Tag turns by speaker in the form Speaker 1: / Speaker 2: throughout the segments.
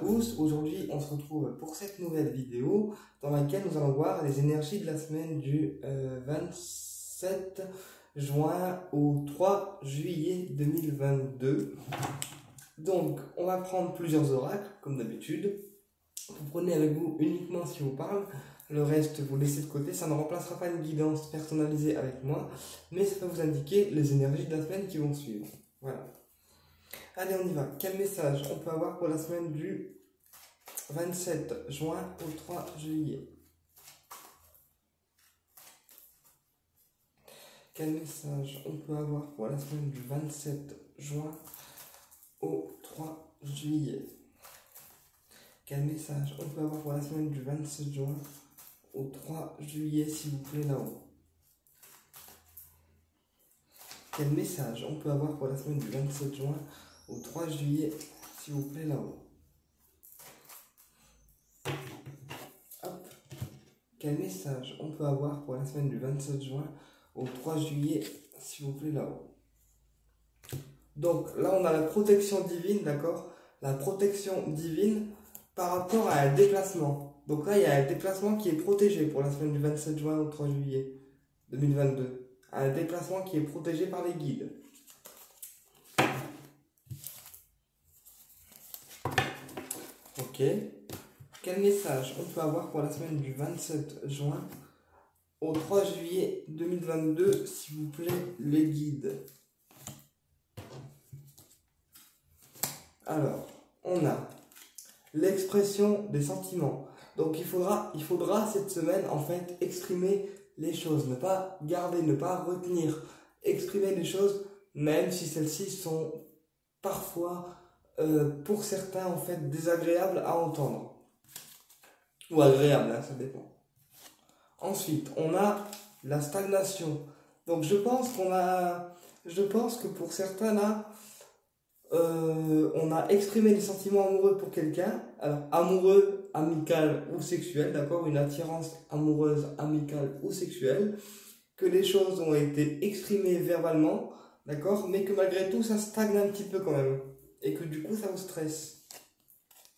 Speaker 1: tous, aujourd'hui on se retrouve pour cette nouvelle vidéo dans laquelle nous allons voir les énergies de la semaine du 27 juin au 3 juillet 2022. Donc on va prendre plusieurs oracles comme d'habitude. Vous prenez avec vous uniquement ce qui vous parle, le reste vous laissez de côté, ça ne remplacera pas une guidance personnalisée avec moi, mais ça va vous indiquer les énergies de la semaine qui vont suivre. Voilà. Allez, on y va. Quel message on peut avoir pour la semaine du 27 juin au 3 juillet? Quel message on peut avoir pour la semaine du 27 juin au 3 juillet? Quel message on peut avoir pour la semaine du 27 juin au 3 juillet, s'il vous plaît, là-haut? Quel message on peut avoir pour la semaine du 27 juin au 3 juillet, s'il vous plaît, là-haut? Hop. Quel message on peut avoir pour la semaine du 27 juin au 3 juillet, s'il vous plaît, là-haut? Donc là, on a la protection divine, d'accord? La protection divine par rapport à un déplacement. Donc là, il y a un déplacement qui est protégé pour la semaine du 27 juin au 3 juillet 2022. Un déplacement qui est protégé par les guides. Ok. Quel message on peut avoir pour la semaine du 27 juin au 3 juillet 2022, s'il vous plaît, les guides? Alors, on a l'expression des sentiments. Donc il faudra cette semaine en fait exprimer les choses, ne pas garder, ne pas retenir, exprimer les choses même si celles-ci sont parfois pour certains en fait désagréables à entendre ou agréables, hein, ça dépend. Ensuite, on a la stagnation. Donc je pense que pour certains là, on a exprimé des sentiments amoureux pour quelqu'un, alors amoureux, amical ou sexuel, d'accord, une attirance amoureuse, amicale ou sexuelle, que les choses ont été exprimées verbalement, d'accord, mais que malgré tout ça stagne un petit peu quand même, et que du coup ça vous stresse.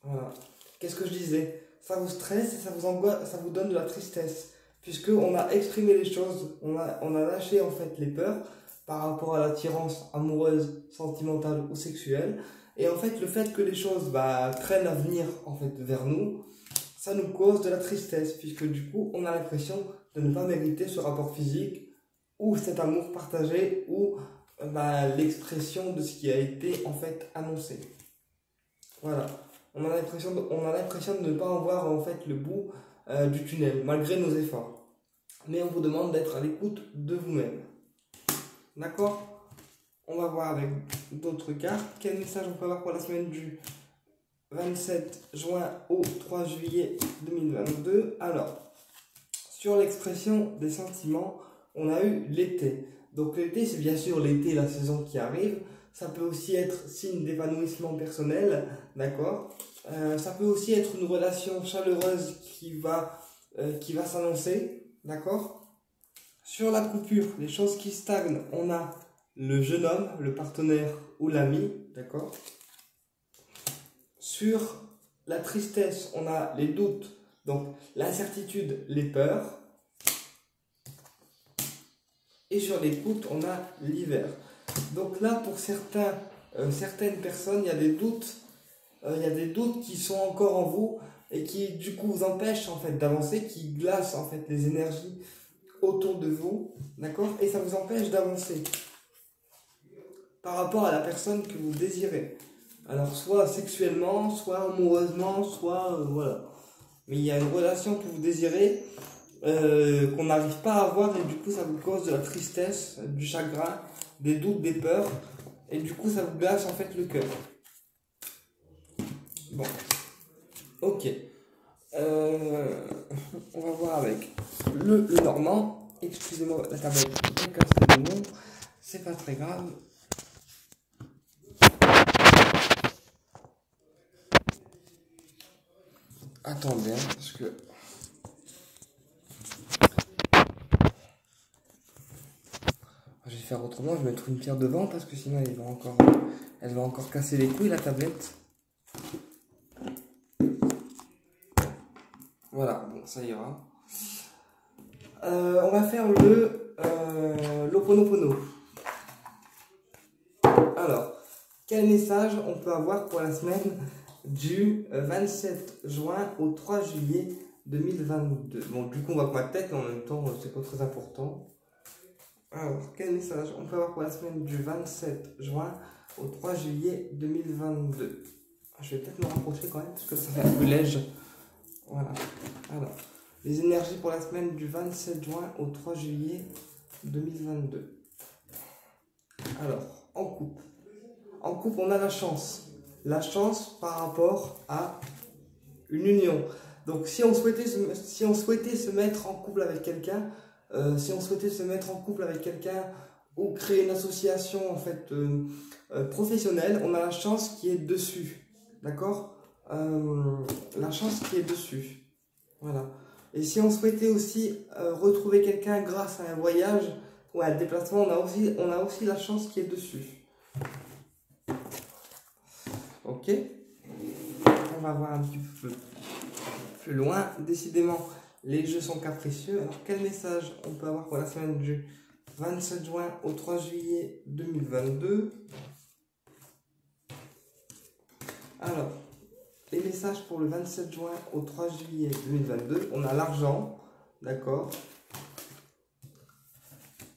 Speaker 1: Voilà. Qu'est-ce que je disais? Ça vous stresse et ça vous angoisse, ça vous donne de la tristesse, puisque on a exprimé les choses, on a lâché en fait les peurs par rapport à l'attirance amoureuse, sentimentale ou sexuelle. Et en fait, le fait que les choses traînent à venir en fait vers nous, ça nous cause de la tristesse, puisque du coup, on a l'impression de ne pas mériter ce rapport physique ou cet amour partagé ou l'expression de ce qui a été en fait annoncé. Voilà. On a l'impression de ne pas en voir en fait le bout du tunnel, malgré nos efforts. Mais on vous demande d'être à l'écoute de vous-même. D'accord? On va voir avec d'autres cartes. Quel message on peut avoir pour la semaine du 27 juin au 3 juillet 2022? Alors, sur l'expression des sentiments, on a eu l'été. Donc l'été, c'est bien sûr l'été, la saison qui arrive. Ça peut aussi être signe d'épanouissement personnel, d'accord? Ça peut aussi être une relation chaleureuse qui va s'annoncer, d'accord? Sur la coupure, les choses qui stagnent, on a le jeune homme, le partenaire ou l'ami, d'accord? Sur la tristesse, on a les doutes, donc l'incertitude, les peurs. Et sur l'écoute, on a l'hiver. Donc là, pour certaines personnes, il y a des doutes qui sont encore en vous et qui du coup vous empêchent en fait d'avancer, qui glacent en fait les énergies autour de vous, d'accord, et ça vous empêche d'avancer par rapport à la personne que vous désirez. Alors soit sexuellement, soit amoureusement, soit voilà. Mais il y a une relation que vous désirez qu'on n'arrive pas à avoir et du coup ça vous cause de la tristesse, du chagrin, des doutes, des peurs et du coup ça vous glace en fait le cœur. Bon, ok. On va voir avec le normand. Excusez-moi, la tablette est cassée de nom. C'est pas très grave. Attendez, parce que... Je vais faire autrement, je vais mettre une pierre devant parce que sinon elle va encore casser les couilles la tablette. Voilà, bon, ça ira. On va faire l'Ho'oponopono. Alors, quel message on peut avoir pour la semaine du 27 juin au 3 juillet 2022? Bon, du coup, on va pas de tête, mais en même temps, c'est pas très important. Alors, quel message on peut avoir pour la semaine du 27 juin au 3 juillet 2022? Je vais peut-être me rapprocher quand même, parce que ça fait un peu léger. Voilà. Alors, les énergies pour la semaine du 27 juin au 3 juillet 2022. Alors, en couple. En couple, on a la chance. La chance par rapport à une union. Donc, si on souhaitait se mettre en couple avec quelqu'un, ou créer une association en fait professionnelle, on a la chance qui est dessus. D'accord, la chance qui est dessus. Voilà. Et si on souhaitait aussi retrouver quelqu'un grâce à un voyage ou à un déplacement, on a aussi la chance qui est dessus. Ok. On va voir un petit peu plus loin. Décidément, les jeux sont capricieux. Alors, quel message on peut avoir pour la semaine du 27 juin au 3 juillet 2022? Alors, les messages pour le 27 juin au 3 juillet 2022, on a l'argent, d'accord?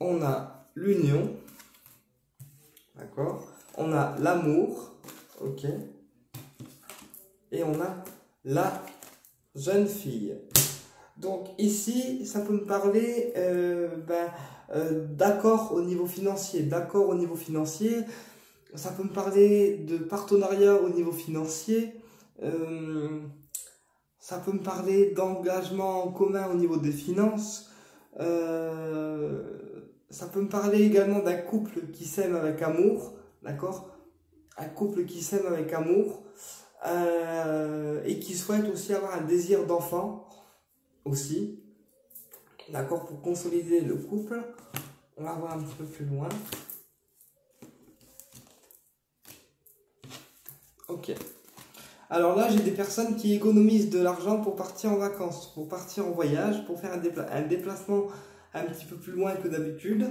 Speaker 1: On a l'union, d'accord? On a l'amour, ok? Et on a la jeune fille. Donc ici, ça peut me parler d'accord au niveau financier, ça peut me parler de partenariat au niveau financier, ça peut me parler d'engagement en commun au niveau des finances, ça peut me parler également d'un couple qui s'aime avec amour, d'accord? Un couple qui s'aime avec amour et qui souhaite aussi avoir un désir d'enfant aussi, d'accord, pour consolider le couple. On va voir un petit peu plus loin. Ok. Alors là, j'ai des personnes qui économisent de l'argent pour partir en vacances, pour partir en voyage, pour faire un déplacement un petit peu plus loin que d'habitude.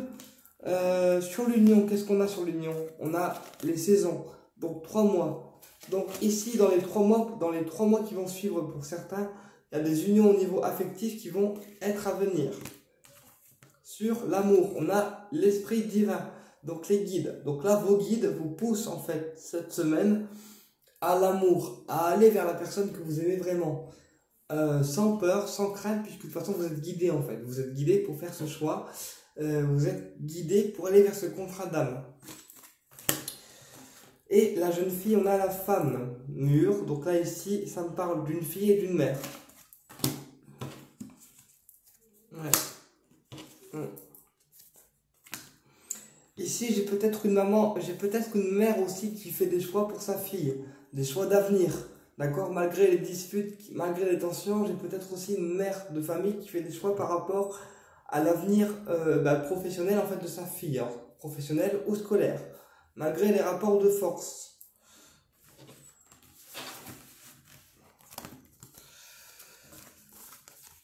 Speaker 1: Sur l'union, qu'est-ce qu'on a sur l'union? On a les saisons, donc 3 mois. Donc ici, dans les 3 mois qui vont suivre pour certains, il y a des unions au niveau affectif qui vont être à venir. Sur l'amour, on a l'esprit divin, donc les guides. Donc là, vos guides vous poussent en fait cette semaine à l'amour, à aller vers la personne que vous aimez vraiment, sans peur, sans crainte, puisque de toute façon vous êtes guidé en fait. Vous êtes guidé pour faire ce choix, vous êtes guidé pour aller vers ce contrat d'âme. Et la jeune fille, on a la femme mûre. Donc là ici, ça me parle d'une fille et d'une mère. Ouais. Ici, j'ai peut-être une maman, j'ai peut-être une mère aussi qui fait des choix pour sa fille, des choix d'avenir, d'accord? Malgré les disputes, malgré les tensions, j'ai peut-être aussi une mère de famille qui fait des choix par rapport à l'avenir professionnel en fait de sa fille, alors, professionnel ou scolaire, malgré les rapports de force.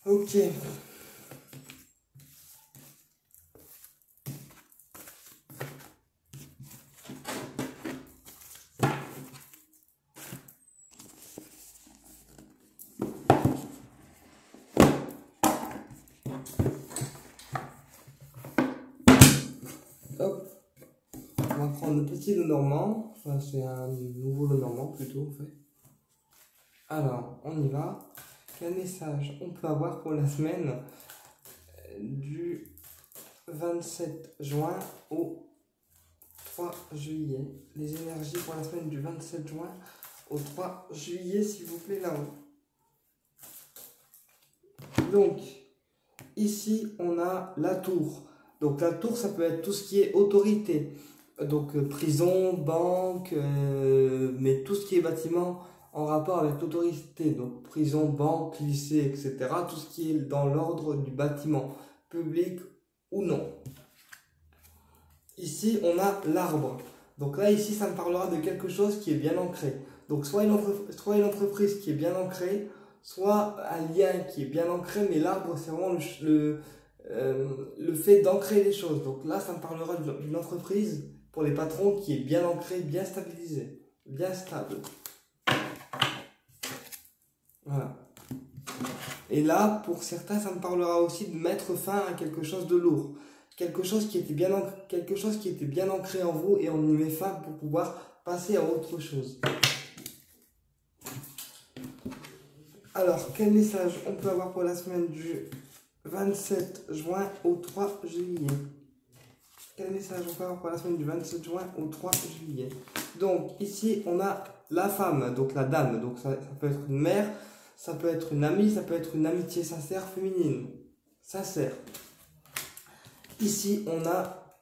Speaker 1: Ok. Hop. On va prendre le petit Lenormand. Enfin, c'est un nouveau Lenormand plutôt en fait. Alors, on y va. Quel message on peut avoir pour la semaine du 27 juin au 3 juillet? Les énergies pour la semaine du 27 juin au 3 juillet, s'il vous plaît, là-haut. Donc, ici, on a la tour. Donc, la tour, ça peut être tout ce qui est autorité. Donc, prison, banque, mais tout ce qui est bâtiment en rapport avec l'autorité. Donc, prison, banque, lycée, etc. Tout ce qui est dans l'ordre du bâtiment, public ou non. Ici, on a l'arbre. Donc là, ici, ça me parlera de quelque chose qui est bien ancré. Donc, soit une entreprise qui est bien ancrée, soit un lien qui est bien ancré, mais l'arbre, c'est vraiment le fait d'ancrer les choses. Donc là, ça me parlera d'une entreprise pour les patrons qui est bien ancrée, bien stabilisée, bien stable. Voilà. Et là, pour certains, ça me parlera aussi de mettre fin à quelque chose de lourd. Quelque chose qui était bien ancré en vous et on y met fin pour pouvoir passer à autre chose. Alors, quel message on peut avoir pour la semaine du 27 juin au 3 juillet? Quel message on peut avoir pour la semaine du 27 juin au 3 juillet? Donc, ici, on a la femme, donc la dame. Donc, ça peut être une mère, ça peut être une amie, ça peut être une amitié sincère féminine. Sincère. Ici, on a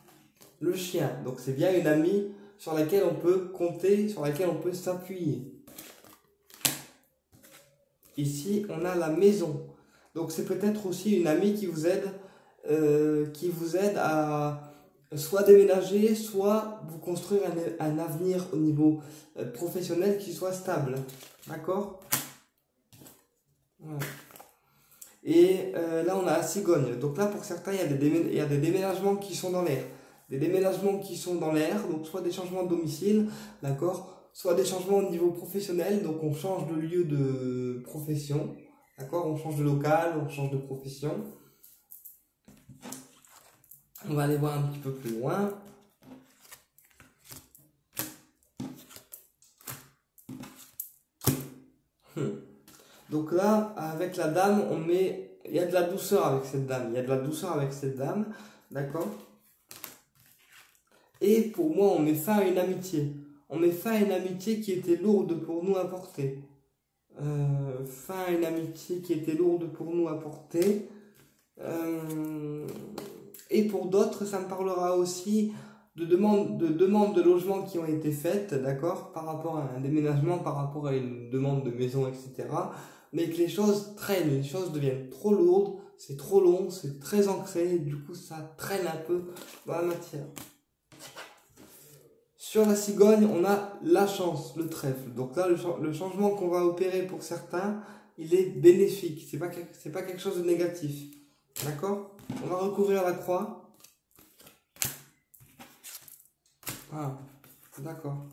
Speaker 1: le chien. Donc, c'est bien une amie sur laquelle on peut compter, sur laquelle on peut s'appuyer. Ici, on a la maison. Donc, c'est peut-être aussi une amie qui vous aide à soit déménager, soit vous construire un avenir au niveau professionnel qui soit stable. D'accord? Voilà. Et là, on a la cigogne. Donc là, pour certains, il y a des déménagements qui sont dans l'air. Des déménagements qui sont dans l'air, donc soit des changements de domicile, d'accord? Soit des changements au niveau professionnel, donc on change de lieu de profession, d'accord? On change de local, on change de profession. On va aller voir un petit peu plus loin. Donc là, avec la dame, il y a de la douceur avec cette dame. Il y a de la douceur avec cette dame, d'accord? Et pour moi, on met fin à une amitié. On met fin à une amitié qui était lourde pour nous à porter. Fin à une amitié qui était lourde pour nous à porter. Et pour d'autres, ça me parlera aussi de demandes de logement qui ont été faites, d'accord, par rapport à un déménagement, par rapport à une demande de maison, etc. Mais que les choses traînent, les choses deviennent trop lourdes, c'est trop long, c'est très ancré, du coup ça traîne un peu dans la matière. Sur la cigogne, on a la chance, le trèfle. Donc là, le changement qu'on va opérer pour certains, il est bénéfique, c'est pas quelque chose de négatif. D'accord? On va recouvrir la croix. Ah, d'accord.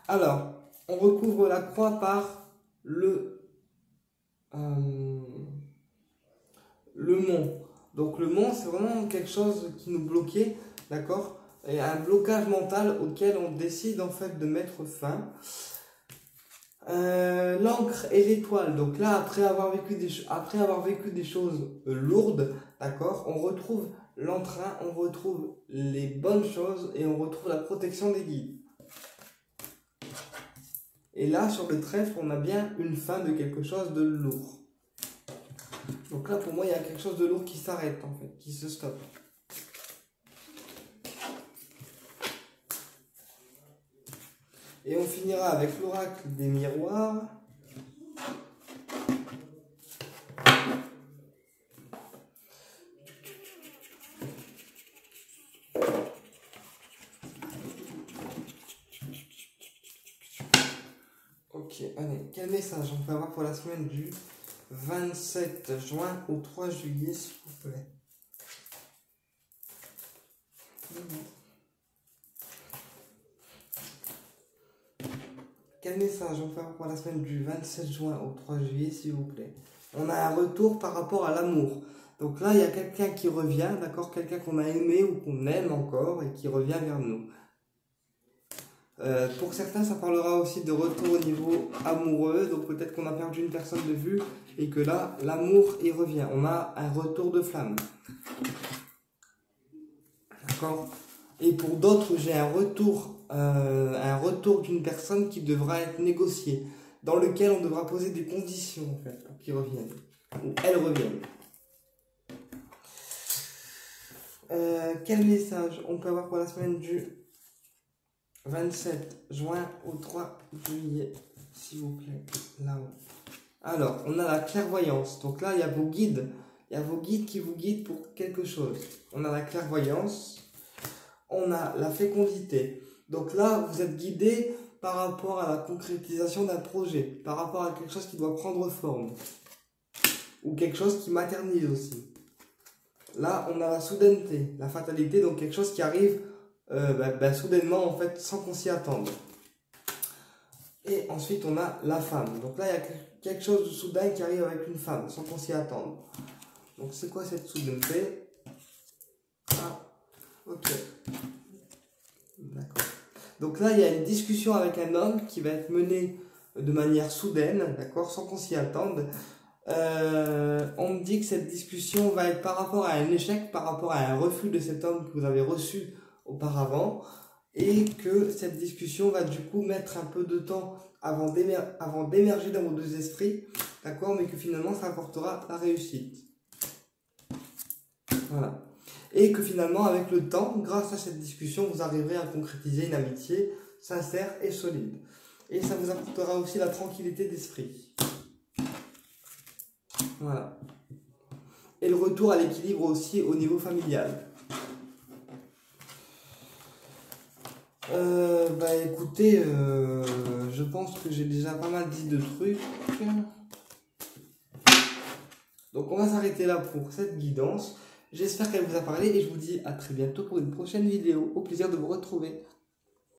Speaker 1: Alors, on recouvre la croix par le mont. Donc le mont, c'est vraiment quelque chose qui nous bloquait, d'accord? Et un blocage mental auquel on décide en fait de mettre fin. L'encre et l'étoile. Donc là, après avoir vécu des choses lourdes, d'accord, on retrouve l'entrain, on retrouve les bonnes choses et on retrouve la protection des guides. Et là, sur le trèfle, on a bien une fin de quelque chose de lourd. Donc là, pour moi, il y a quelque chose de lourd qui s'arrête, en fait, qui se stoppe. Et on finira avec l'oracle des miroirs. Ok, allez, quel message on peut avoir pour la semaine du 27 juin au 3 juillet, s'il vous plaît? Quel message on peut avoir pour la semaine du 27 juin au 3 juillet, s'il vous plaît? On a un retour par rapport à l'amour. Donc là, il y a quelqu'un qui revient, d'accord? Quelqu'un qu'on a aimé ou qu'on aime encore et qui revient vers nous. Pour certains, ça parlera aussi de retour au niveau amoureux. Donc peut-être qu'on a perdu une personne de vue et que là, l'amour y revient. On a un retour de flamme. D'accord? Et pour d'autres, j'ai un retour d'une personne qui devra être négociée, dans lequel on devra poser des conditions en fait pour qu'ils reviennent, ou elles reviennent. Quel message on peut avoir pour la semaine du 27 juin au 3 juillet, s'il vous plaît, là-haut. Alors, on a la clairvoyance. Donc là, il y a vos guides. Il y a vos guides qui vous guident pour quelque chose. On a la clairvoyance. On a la fécondité. Donc là, vous êtes guidé par rapport à la concrétisation d'un projet, par rapport à quelque chose qui doit prendre forme, ou quelque chose qui maternise aussi. Là, on a la soudaineté, la fatalité, donc quelque chose qui arrive soudainement, en fait, sans qu'on s'y attende. Et ensuite, on a la femme. Donc là, il y a quelque chose de soudain qui arrive avec une femme, sans qu'on s'y attende. Donc, c'est quoi cette soudaineté? Ah, ok. D'accord. Donc là, il y a une discussion avec un homme qui va être menée de manière soudaine, d'accord, sans qu'on s'y attende. On me dit que cette discussion va être par rapport à un échec, par rapport à un refus de cet homme que vous avez reçu auparavant, et que cette discussion va du coup mettre un peu de temps avant d'émerger dans vos deux esprits, d'accord, mais que finalement ça apportera la réussite. Voilà. Et que finalement, avec le temps, grâce à cette discussion, vous arriverez à concrétiser une amitié sincère et solide. Et ça vous apportera aussi la tranquillité d'esprit. Voilà. Et le retour à l'équilibre aussi au niveau familial. Écoutez, je pense que j'ai déjà pas mal dit de trucs. Donc on va s'arrêter là pour cette guidance. J'espère qu'elle vous a parlé et je vous dis à très bientôt pour une prochaine vidéo. Au plaisir de vous retrouver.